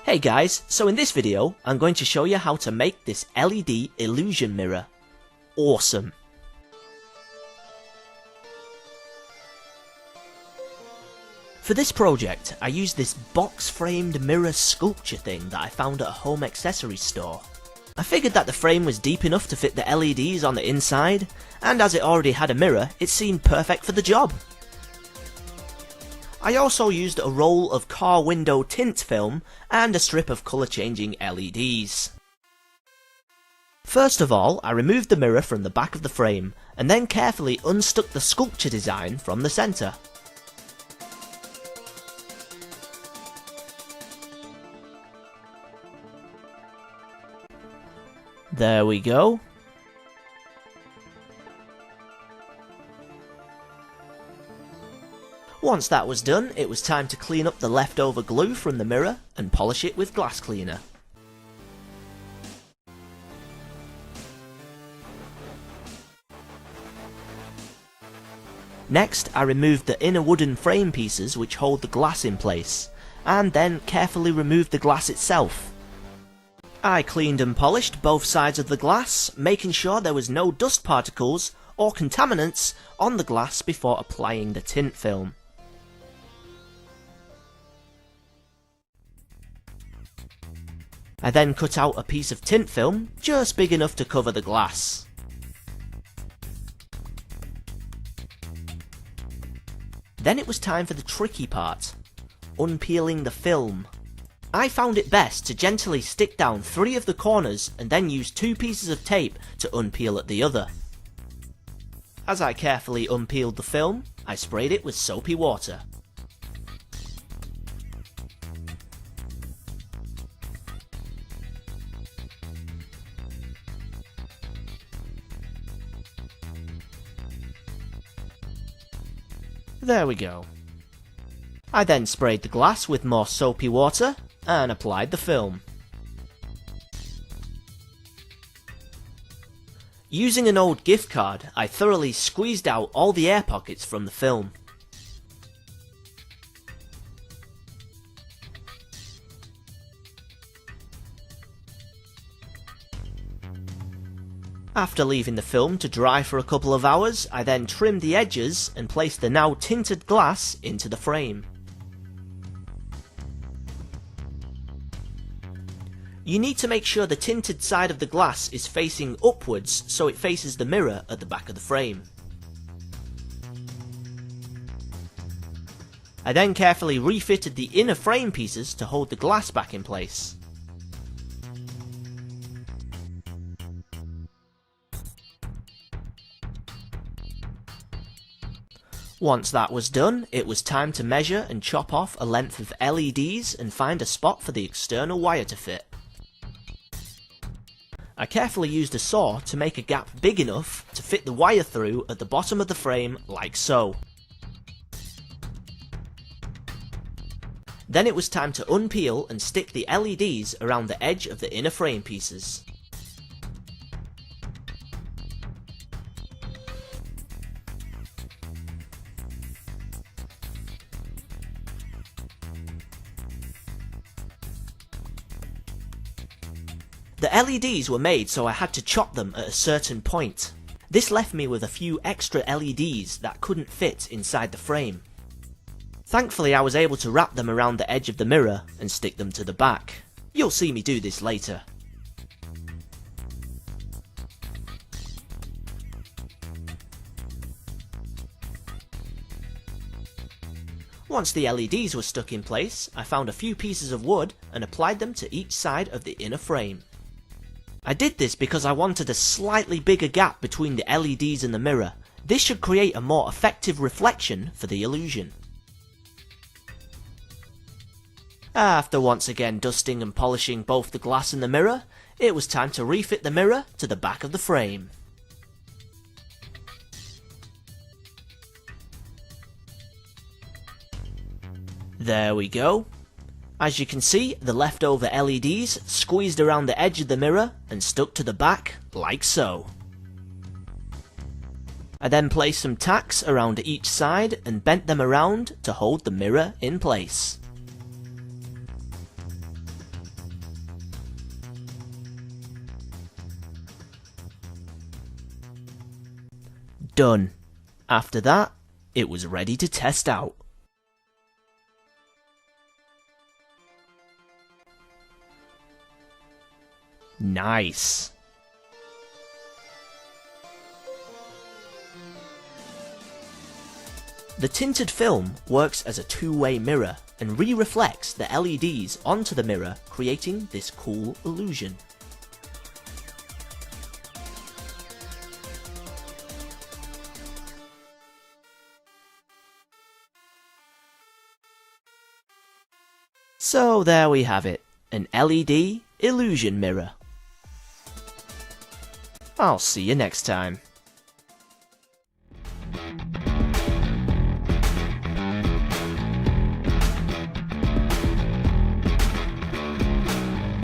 Hey guys, so in this video, I'm going to show you how to make this LED illusion mirror. Awesome! For this project, I used this box-framed mirror sculpture thing that I found at a home accessories store. I figured that the frame was deep enough to fit the LEDs on the inside, and as it already had a mirror, it seemed perfect for the job. I also used a roll of car window tint film and a strip of colour changing LEDs. First of all, I removed the mirror from the back of the frame and then carefully unstuck the sculpture design from the centre. There we go. Once that was done, it was time to clean up the leftover glue from the mirror and polish it with glass cleaner. Next, I removed the inner wooden frame pieces which hold the glass in place, and then carefully removed the glass itself. I cleaned and polished both sides of the glass, making sure there was no dust particles or contaminants on the glass before applying the tint film. I then cut out a piece of tint film, just big enough to cover the glass. Then it was time for the tricky part, unpeeling the film. I found it best to gently stick down 3 of the corners and then use 2 pieces of tape to unpeel at the other. As I carefully unpeeled the film, I sprayed it with soapy water. There we go. I then sprayed the glass with more soapy water and applied the film. Using an old gift card, I thoroughly squeezed out all the air pockets from the film. After leaving the film to dry for a couple of hours, I then trimmed the edges and placed the now tinted glass into the frame. You need to make sure the tinted side of the glass is facing upwards so it faces the mirror at the back of the frame. I then carefully refitted the inner frame pieces to hold the glass back in place. Once that was done, it was time to measure and chop off a length of LEDs and find a spot for the external wire to fit. I carefully used a saw to make a gap big enough to fit the wire through at the bottom of the frame like so. Then it was time to unpeel and stick the LEDs around the edge of the inner frame pieces. The LEDs were made so I had to chop them at a certain point. This left me with a few extra LEDs that couldn't fit inside the frame. Thankfully I was able to wrap them around the edge of the mirror and stick them to the back. You'll see me do this later. Once the LEDs were stuck in place, I found a few pieces of wood and applied them to each side of the inner frame. I did this because I wanted a slightly bigger gap between the LEDs and the mirror. This should create a more effective reflection for the illusion. After once again dusting and polishing both the glass and the mirror, it was time to refit the mirror to the back of the frame. There we go. As you can see, the leftover LEDs squeezed around the edge of the mirror and stuck to the back like so. I then placed some tacks around each side and bent them around to hold the mirror in place. Done. After that, it was ready to test out. Nice. The tinted film works as a two-way mirror and re-reflects the LEDs onto the mirror, creating this cool illusion. So there we have it, an LED illusion mirror. I'll see you next time.